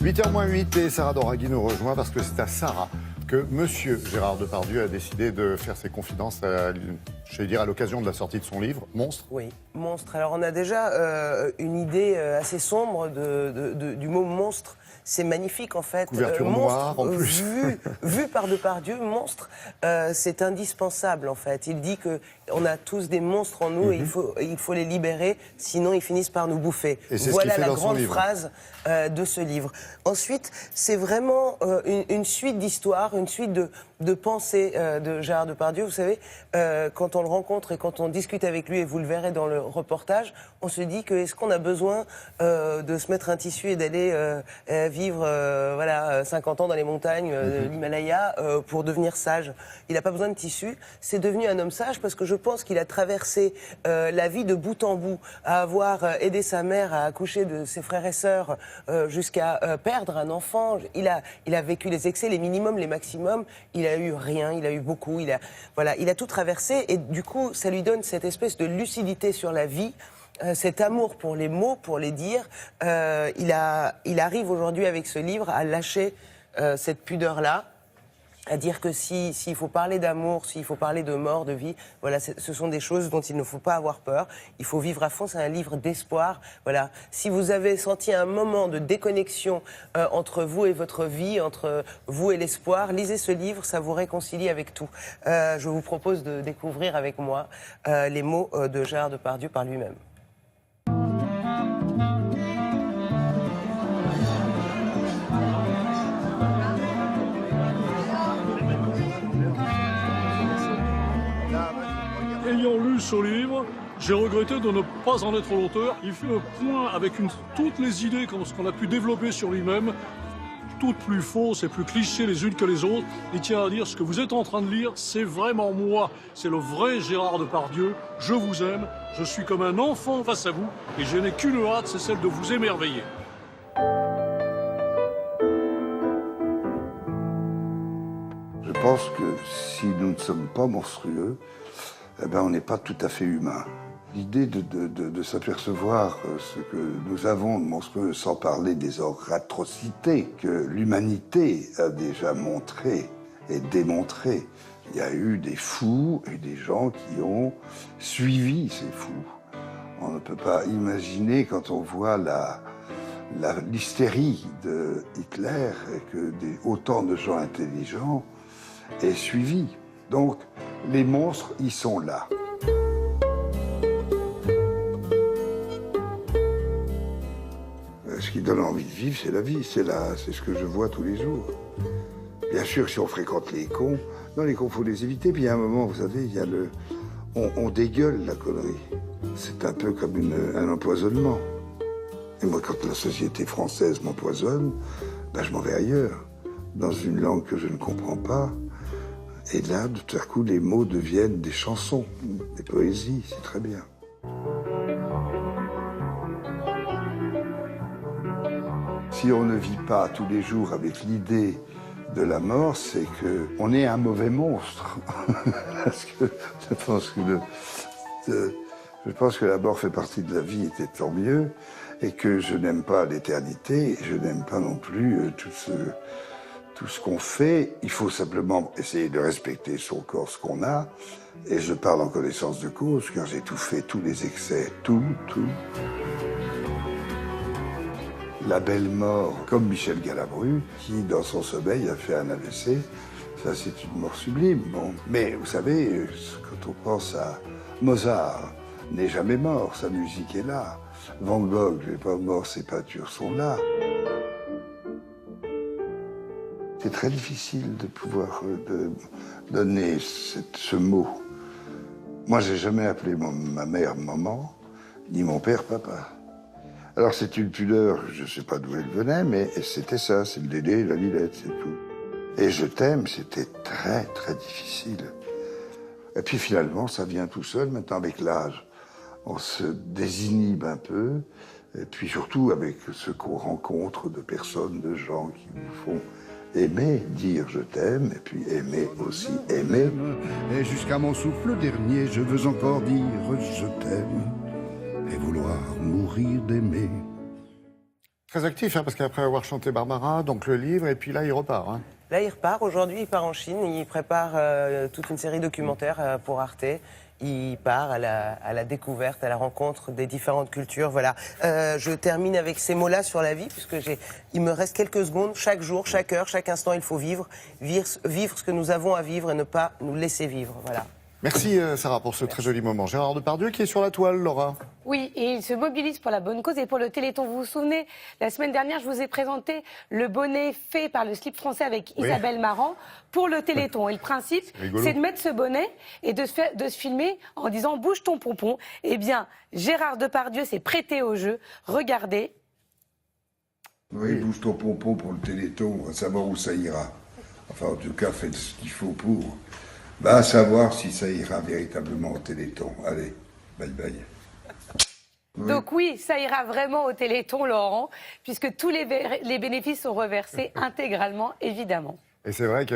8h-8 et Sarah Doraghi nous rejoint parce que c'est à Sarah que Monsieur Gérard Depardieu a décidé de faire ses confidences, à l'occasion de la sortie de son livre, Monstre. Oui, Monstre. Alors on a déjà une idée assez sombre du mot monstre. C'est magnifique en fait. Couverture monstre, noire en plus. Vu par Depardieu, monstre, c'est indispensable en fait. Il dit qu'on a tous des monstres en nous et il faut les libérer, sinon ils finissent par nous bouffer. Et c'est voilà ce qu'il fait la dans son grande livre. phrase de ce livre. Ensuite, c'est vraiment une suite d'histoires, une suite de pensées de Gérard Depardieu. Vous savez, quand on le rencontre et quand on discute avec lui, et vous le verrez dans le reportage, on se dit que est-ce qu'on a besoin de se mettre un tissu et d'aller vivre 50 ans dans les montagnes de l'Himalaya pour devenir sage. Il n'a pas besoin de tissu. C'est devenu un homme sage parce que je pense qu'il a traversé la vie de bout en bout, à avoir aidé sa mère à accoucher de ses frères et sœurs jusqu'à perdre un enfant. Il a vécu les excès, les minimums, les maximums. Il a eu rien, il a eu beaucoup. Il a tout traversé et du coup, ça lui donne cette espèce de lucidité sur la vie. Cet amour pour les mots, pour les dire, il arrive aujourd'hui avec ce livre à lâcher cette pudeur-là, à dire que s'il faut parler d'amour, s'il faut parler de mort, de vie, voilà, ce sont des choses dont il ne faut pas avoir peur. Il faut vivre à fond, c'est un livre d'espoir. Voilà. Si vous avez senti un moment de déconnexion entre vous et votre vie, entre vous et l'espoir, lisez ce livre, ça vous réconcilie avec tout. Je vous propose de découvrir avec moi les mots de Gérard Depardieu par lui-même. Ayant lu ce livre, j'ai regretté de ne pas en être l'auteur. Il fait le point avec toutes les idées qu'on a pu développer sur lui-même, toutes plus fausses et plus clichés les unes que les autres. Il tient à dire, ce que vous êtes en train de lire, c'est vraiment moi. C'est le vrai Gérard Depardieu. Je vous aime, je suis comme un enfant face à vous et je n'ai qu'une hâte, c'est celle de vous émerveiller. Je pense que si nous ne sommes pas monstrueux, eh ben on n'est pas tout à fait humain. L'idée de s'apercevoir ce que nous avons de monstrueux, sans parler des atrocités que l'humanité a déjà montrées et démontrées. Il y a eu des fous et des gens qui ont suivi ces fous. On ne peut pas imaginer, quand on voit l'hystérie de Hitler, et que autant de gens intelligents aient suivi. Donc, les monstres, ils sont là. Ce qui donne envie de vivre, c'est la vie, c'est ce que je vois tous les jours. Bien sûr, si on fréquente les cons, non, les cons, faut les éviter. Puis il y a un moment, vous savez, il y a on dégueule la connerie. C'est un peu comme un empoisonnement. Et moi, quand la société française m'empoisonne, ben, je m'en vais ailleurs, dans une langue que je ne comprends pas. Et là, tout à coup, les mots deviennent des chansons, des poésies, c'est très bien. Si on ne vit pas tous les jours avec l'idée de la mort, c'est qu'on est un mauvais monstre. Parce que je pense que la mort fait partie de la vie, et tant mieux, et que je n'aime pas l'éternité, et je n'aime pas non plus tout ce qu'on fait. Il faut simplement essayer de respecter son corps, ce qu'on a, et je parle en connaissance de cause, car j'ai tout fait, tous les excès, tout. La belle mort, comme Michel Galabru, qui, dans son sommeil, a fait un AVC. Ça, c'est une mort sublime. Bon. Mais vous savez, quand on pense à Mozart, n'est jamais mort, sa musique est là. Van Gogh n'est pas mort, ses peintures sont là. C'est très difficile de pouvoir donner ce mot. Moi, j'ai jamais appelé ma mère maman, ni mon père papa. Alors c'est une pudeur, je ne sais pas d'où elle venait, mais c'était ça, c'est le Dédé, la Lilette, c'est tout. Et je t'aime, c'était très, très difficile. Et puis finalement, ça vient tout seul, maintenant avec l'âge. On se désinhibe un peu, et puis surtout avec ce qu'on rencontre de personnes, de gens qui nous font aimer, dire je t'aime, et puis aimer aussi, aimer. Et jusqu'à mon souffle dernier, je veux encore dire je t'aime. Et vouloir mourir d'aimer. Très actif, hein, parce qu'après avoir chanté Barbara, donc le livre, et puis là, il repart. Hein. Là, il repart. Aujourd'hui, il part en Chine. Il prépare toute une série documentaire pour Arte. Il part à la découverte, à la rencontre des différentes cultures. Voilà. Je termine avec ces mots-là sur la vie, puisque il me reste quelques secondes. Chaque jour, chaque heure, chaque instant, il faut vivre ce que nous avons à vivre et ne pas nous laisser vivre. Voilà. Merci Sarah pour ce très joli moment. Gérard Depardieu qui est sur la toile, Laura. Oui, et il se mobilise pour la bonne cause et pour le Téléthon. Vous vous souvenez, la semaine dernière, je vous ai présenté le bonnet fait par le slip français avec Isabelle Marant pour le Téléthon. Et le principe, c'est de mettre ce bonnet et de se filmer en disant « bouge ton pompon ». Eh bien, Gérard Depardieu s'est prêté au jeu. Regardez. Oui, bouge ton pompon pour le Téléthon, à savoir où ça ira. Enfin, en tout cas, faites ce qu'il faut pour. À savoir si ça ira véritablement au Téléthon. Allez, bye bye. Oui. Donc oui, ça ira vraiment au Téléthon, Laurent, puisque tous les bénéfices sont reversés intégralement, évidemment. Et c'est vrai que